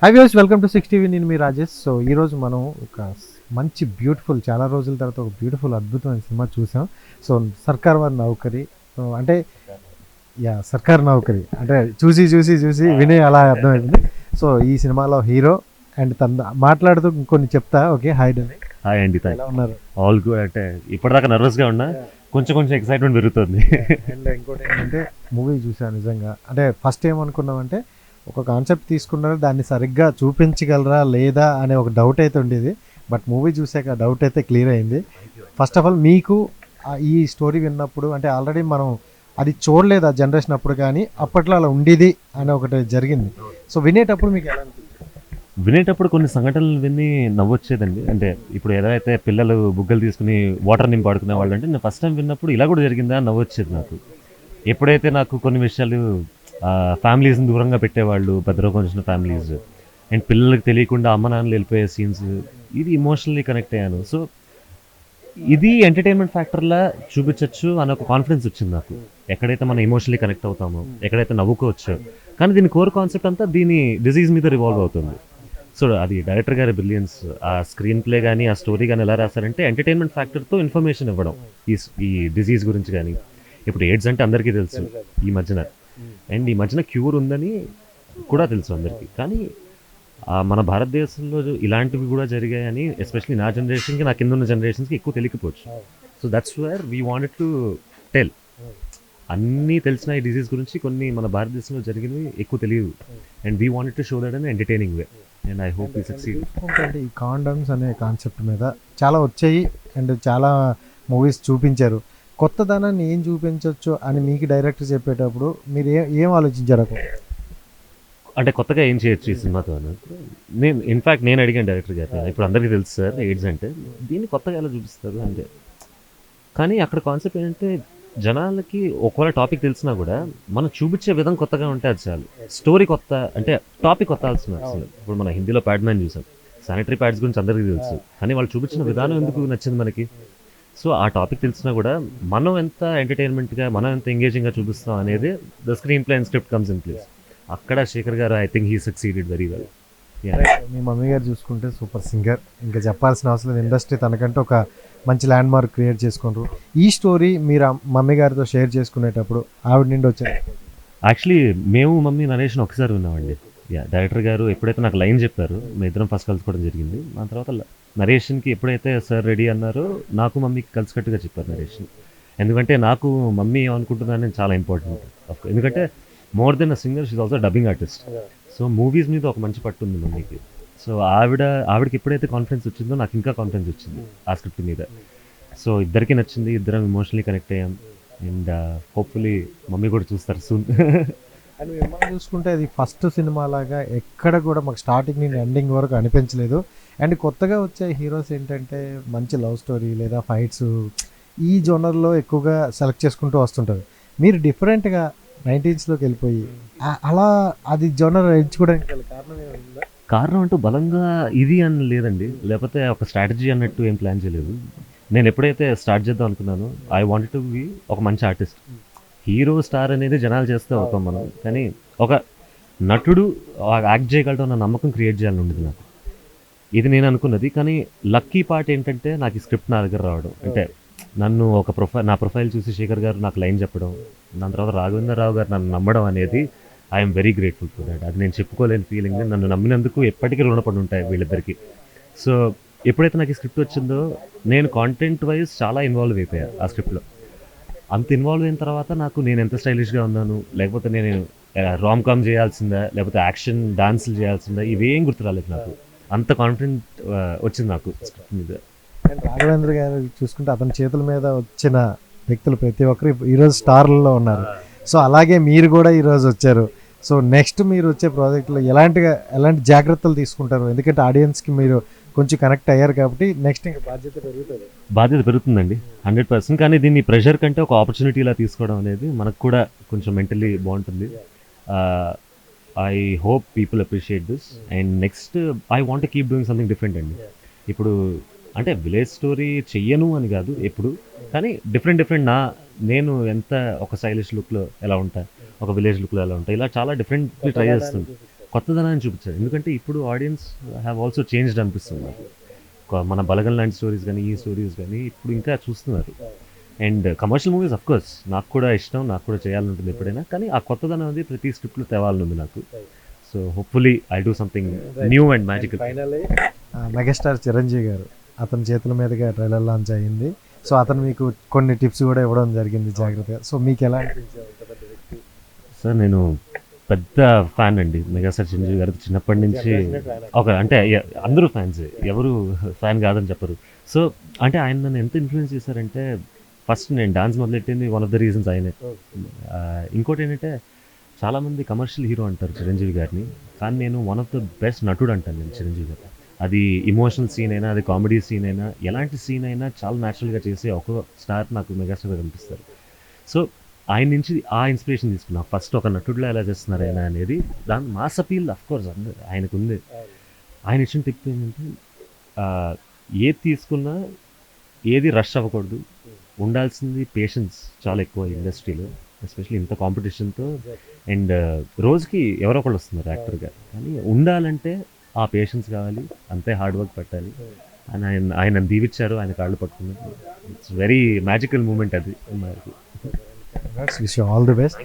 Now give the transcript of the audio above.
High viewers, welcome to 6 TV. నేను మీ Rajesh. So ఈరోజు మనం ఒక మంచి బ్యూటిఫుల్, చాలా రోజుల తర్వాత ఒక బ్యూటిఫుల్ అద్భుతమైన సినిమా చూసాం. సో సర్కార్ వారి నౌకరీ. సో అంటే సర్కార్ నౌకరీ అంటే చూసి చూసి చూసి వినే అలా అర్థమైంది. సో ఈ సినిమాలో హీరో అండ్ తన మాట్లాడుతూ కొన్ని చెప్తా. ఓకే, హాయ్ అండి, ఎలా ఉన్నారు? All good. అంటే ఇప్పటిదాకా నర్వస్గా ఉన్నా, కొంచెం కొంచెం ఎక్సైట్మెంట్ పెరుగుతుంది. అండ్ ఇంకోటి ఏంటంటే మూవీ చూసాను నిజంగా. అంటే ఫస్ట్ ఏమనుకున్నామంటే ఒక కాన్సెప్ట్ తీసుకున్నారు, దాన్ని సరిగ్గా చూపించగలరా లేదా అనే ఒక డౌట్ అయితే ఉండేది. బట్ మూవీ చూసాక డౌట్ అయితే క్లియర్ అయింది. ఫస్ట్ ఆఫ్ ఆల్ మీకు ఈ స్టోరీ విన్నప్పుడు అంటే ఆల్రెడీ మనం అది చూడలేదు ఆ జనరేషన్ అప్పుడు, కానీ అప్పట్లో అలా ఉండేది అని ఒకటి జరిగింది. సో వినేటప్పుడు మీకు ఎలా అనిపించింది? వినేటప్పుడు కొన్ని సంఘటనలు విని నవ్వొచ్చేదండి. అంటే ఇప్పుడు ఏదైతే పిల్లలు బుగ్గలు తీసుకుని వాటర్ నింపి ఆడుకునే వాళ్ళు, అంటే నేను ఫస్ట్ టైం విన్నప్పుడు ఇలా కూడా జరిగిందా అని నవ్వొచ్చేది నాకు. ఎప్పుడైతే నాకు కొన్ని విషయాలు ఫ్యామిలీస్ని దూరంగా పెట్టేవాళ్ళు, భద్రపరిచిన ఫ్యామిలీస్ అండ్ పిల్లలకి తెలియకుండా అమ్మ నాన్నలు వెళ్ళిపోయే సీన్స్, ఇది ఇమోషనల్లీ కనెక్ట్ అయ్యాను. సో ఇది ఎంటర్టైన్మెంట్ ఫ్యాక్టర్లా చూపించవచ్చు అనే ఒక కాన్ఫిడెన్స్ వచ్చింది నాకు. ఎక్కడైతే మనం ఎమోషనల్లీ కనెక్ట్ అవుతామో, ఎక్కడైతే నవ్వుకోవచ్చు, కానీ దీని కోర్ కాన్సెప్ట్ అంతా దీని డిజీజ్ మీద రివాల్వ్ అవుతుంది. సో అది డైరెక్టర్ గారి బ్రిలియన్స్. ఆ స్క్రీన్ ప్లే కానీ ఆ స్టోరీ కానీ ఎలా రాశారంటే ఎంటర్టైన్మెంట్ ఫ్యాక్టర్తో ఇన్ఫర్మేషన్ ఇవ్వడం ఈ డిజీజ్ గురించి. కానీ ఇప్పుడు ఎయిడ్స్ అంటే అందరికీ తెలుసు ఈ మధ్యన, అండ్ ఈ మధ్యన క్యూర్ ఉందని కూడా తెలుసు అందరికీ. కానీ మన భారతదేశంలో ఇలాంటివి కూడా జరిగాయని ఎస్పెషలీ నా జనరేషన్కి, నా కింద ఉన్న జనరేషన్స్కి ఎక్కువ తెలియకపోవచ్చు. So that's where we wanted to tell. అన్నీ తెలిసిన ఈ డిజీజ్ గురించి కొన్ని మన భారతదేశంలో జరిగినవి ఎక్కువ తెలియదు, and we wanted to show that in entertaining way, and I hope we succeed. అంటే ఈ కాండమ్స్ అనే కాన్సెప్ట్ మీద చాలా వచ్చాయి అండ్ చాలా మూవీస్ చూపించారు. కొత్తదనాన్ని ఏం చూపించవచ్చు అని మీకు డైరెక్టర్ చెప్పేటప్పుడు మీరు ఏం ఆలోచించారు? అంటే కొత్తగా ఏం చేయొచ్చు ఈ సినిమాతో అన్నప్పుడు నేను అడిగాను డైరెక్టర్ గారు. ఇప్పుడు అందరికీ తెలుసు సార్ ఎయిడ్స్ అంటే, దీన్ని కొత్తగా ఎలా చూపిస్తారు అంటే. కానీ అక్కడ కాన్సెప్ట్ ఏంటంటే జనాలకి ఒకవేళ టాపిక్ తెలిసినా కూడా మనం చూపించే విధం కొత్తగా ఉంటే అది చాలు. స్టోరీ కొత్త అంటే టాపిక్ కొత్త అసలు. ఇప్పుడు మన హిందీలో ప్యాడ్ మ్యాన్ చూసాం, శానిటరీ ప్యాడ్స్ గురించి అందరికీ తెలుసు, కానీ వాళ్ళు చూపించిన విధానం ఎందుకు నచ్చింది మనకి. సో ఆ టాపిక్ తెలిసినా కూడా మనం ఎంత ఎంటర్టైన్మెంట్గా, మనం ఎంత ఎంగేజింగ్గా చూపిస్తాం అనేది the screen play and script comes in place. అక్కడ శేఖర్ గారు I think he succeeded very well. Me mummy గారు చూసుకుంటే సూపర్ సింగర్, ఇంకా చెప్పాల్సిన అవసరం లేదు. ఇండస్ట్రీ తనకంటే ఒక మంచి ల్యాండ్ మార్క్ క్రియేట్ చేసుకుంటారు. ఈ స్టోరీ మీరు మమ్మీ గారితో షేర్ చేసుకునేటప్పుడు ఆవిడ నుండి వచ్చారు. యాక్చువల్లీ మేము మమ్మీ నరేషన్ ఒకసారి విన్నామండి. డైరెక్టర్ గారు ఎప్పుడైతే నాకు లైన్ చెప్పారు, మేము ఇద్దరం ఫస్ట్ కలుసుకోవడం జరిగింది. ఆ తర్వాత నరేషన్కి ఎప్పుడైతే సార్ రెడీ అన్నారో నాకు మమ్మీకి కలిసికట్టుగా చెప్పారు నరేషన్. ఎందుకంటే నాకు మమ్మీ ఏమనుకుంటుందని చాలా ఇంపార్టెంట్. ఎందుకంటే more than a singer, she also dubbing artist. So movies మీద ఒక మంచి పట్టు ఉంది మమ్మీకి. సో ఆవిడకి ఎప్పుడైతే కాన్ఫిడెన్స్ వచ్చిందో నాకు ఇంకా కాన్ఫిడెన్స్ వచ్చింది ఆ స్క్రిప్ట్ మీద. సో ఇద్దరికి నచ్చింది, ఇద్దరం ఎమోషనలీ కనెక్ట్ అయ్యాం, అండ్ హోప్ఫుల్లీ మమ్మీ కూడా చూస్తారు సూన్. అండ్ మిమ్మల్ని చూసుకుంటే అది ఫస్ట్ సినిమా లాగా ఎక్కడ కూడా మాకు స్టార్టింగ్ నుండి ఎండింగ్ వరకు అనిపించలేదు. అండ్ కొత్తగా వచ్చే హీరోస్ ఏంటంటే మంచి లవ్ స్టోరీ లేదా ఫైట్స్ ఈ జోనర్లో ఎక్కువగా సెలెక్ట్ చేసుకుంటూ వస్తుంటారు. మీరు డిఫరెంట్గా 90s వెళ్ళిపోయి అలా అది జోనర్ ఎంచుకోవడానికి కారణం ఏమైందా? కారణం అంటూ బలంగా ఇది అని లేదండి, లేకపోతే ఒక స్ట్రాటజీ అన్నట్టు ఏం ప్లాన్ చేయలేదు. నేను ఎప్పుడైతే స్టార్ట్ చేద్దాం అనుకున్నానో ఐ వాంటెడ్ టు బి ఒక మంచి ఆర్టిస్ట్. హీరో స్టార్ అనేది జనాలు చేస్తే అవుతాం మనం, కానీ ఒక నటుడు యాక్ట్ చేయగలడం అన్న నమ్మకం క్రియేట్ చేయాలని ఉండేది నాకు. ఇది నేను అనుకున్నది. కానీ లక్కీ పార్ట్ ఏంటంటే నాకు ఈ స్క్రిప్ట్ నా దగ్గర రావడం. అంటే నన్ను ఒక నా ప్రొఫైల్ చూసి శేఖర్ గారు నాకు లైన్ చెప్పడం, దాని తర్వాత రాఘవేంద్రరావు గారు నన్ను నమ్మడం అనేది I'm very grateful for that. అది నేను చెప్పుకోలేని ఫీలింగ్. నన్ను నమ్మినందుకు ఎప్పటికీ రుణపడి ఉంటాయి వీళ్ళిద్దరికి. సో ఎప్పుడైతే నాకు ఈ స్క్రిప్ట్ వచ్చిందో నేను కాంటెంట్ వైజ్ చాలా ఇన్వాల్వ్ అయిపోయా ఆ స్క్రిప్ట్లో. అంత ఇన్వాల్వ్ అయిన తర్వాత నాకు నేను ఎంత స్టైలిష్గా ఉన్నాను, లేకపోతే నేను రామ్ కామ్ చేయాల్సిందా, లేకపోతే యాక్షన్ డాన్సులు చేయాల్సిందా, ఇవేం గుర్తు రాలేదు నాకు. అంత కాన్ఫిడెంట్ వచ్చింది నాకు స్క్రిప్ట్ మీద. అండ్ రాఘవేంద్ర గారు చూసుకుంటే అతని చేతుల మీద వచ్చిన వ్యక్తులు ప్రతి ఒక్కరు ఈరోజు స్టార్లలో ఉన్నారు. సో అలాగే మీరు కూడా ఈరోజు వచ్చారు. సో నెక్స్ట్ మీరు వచ్చే ప్రాజెక్టులో ఎలాంటి జాగ్రత్తలు తీసుకుంటారు? ఎందుకంటే ఆడియన్స్కి మీరు కొంచెం కనెక్ట్ అయ్యారు కాబట్టి నెక్స్ట్ ఇంకా బాధ్యత పెరుగుతుందండి 100%. కానీ దీన్ని ప్రెషర్ కంటే ఒక ఆపర్చునిటీలా తీసుకోవడం అనేది మనకు కూడా కొంచెం మెంటలీ బాగుంటుంది. I hope people appreciate this, and next I want keep doing something different అండి. ఇప్పుడు అంటే విలేజ్ స్టోరీ చెయ్యను అని కాదు ఎప్పుడు, కానీ డిఫరెంట్ నేను ఎంత ఒక స్టైలిష్ లుక్లో ఎలా ఉంటా, ఒక విలేజ్ లుక్లో ఎలా ఉంటా, ఇలా చాలా డిఫరెంట్లీ ట్రై చేస్తుంది. కొత్తదనాన్ని చూపించారు. ఎందుకంటే ఇప్పుడు ఆడియన్స్ హ్యావ్ ఆల్సో చేంజ్డ్ అనిపిస్తుంది నాకు. మన బలగం లాంటి స్టోరీస్ కానీ ఈ స్టోరీస్ కానీ ఇప్పుడు ఇంకా చూస్తున్నారు. And commercial movies of course నాకు కూడా ఇష్టం, నాకు కూడా చేయాలని ఉంటుంది ఎప్పుడైనా. కానీ ఆ కొత్తదనం అనేది ప్రతి స్క్రిప్ట్లో తేవాలని ఉంది నాకు. So hopefully I do something new and magical. Megastar Chiranjeevi గారు అతని చేతుల మీదుగా ట్రైలర్ లాంచ్ అయ్యింది. సో అతను మీకు కొన్ని టిప్స్ కూడా ఇవ్వడం జరిగింది జాగ్రత్తగా. సో మీకు ఎలా అనిపించింది? సార్ నేను పెద్ద ఫ్యాన్ అండి మెగాస్టార్ చిరంజీవి గారు. చిన్నప్పటి నుంచి ఒక అంటే అందరూ ఫ్యాన్సే, ఎవరు ఫ్యాన్ కాదని చెప్పరు. సో అంటే ఆయన నన్ను ఎంత ఇన్ఫ్లుయెన్స్ చేశారంటే, ఫస్ట్ నేను డాన్స్ మొదలెట్టింది వన్ ఆఫ్ ద రీజన్స్ ఆయనే. ఇంకోటి ఏంటంటే చాలామంది కమర్షియల్ హీరో అంటారు చిరంజీవి గారిని, కానీ నేను వన్ ఆఫ్ ద బెస్ట్ నటుడు అంటాను నేను చిరంజీవి గారు. అది ఇమోషనల్ సీన్ అయినా, అది కామెడీ సీన్ అయినా, ఎలాంటి సీన్ అయినా చాలా న్యాచురల్గా చేసే ఒక స్టార్ నాకు మెగాస్టార్ గారు అనిపిస్తారు. సో ఆయన నుంచి ఆ ఇన్స్పిరేషన్ తీసుకున్నా. ఫస్ట్ ఒక నటుడిలో ఎలా చేస్తున్నారు ఆయన అనేది, దాని మాస్ అపీల్ అఫ్ కోర్స్ ఆయనకు ఉంది. ఆయన ఇచ్చిన టిప్ ఏంటంటే ఏది తీసుకున్నా ఏది రష్ అవ్వకూడదు, ఉండాల్సింది పేషెన్స్ చాలా ఎక్కువ ఇండస్ట్రీలో, ఎస్పెషల్లీ ఇంత కాంపిటీషన్తో. అండ్ రోజుకి ఎవరో ఒకళ్ళు వస్తున్నారు యాక్టర్గా, కానీ ఉండాలంటే ఆ పేషెన్స్ కావాలి, అంతే హార్డ్ వర్క్ పెట్టాలి అని ఆయన దీవిచ్చారు. ఆయన కాళ్ళు పట్టుకున్నారు. ఇట్స్ వెరీ మ్యాజికల్ మూమెంట్ అది. Wish you all the best.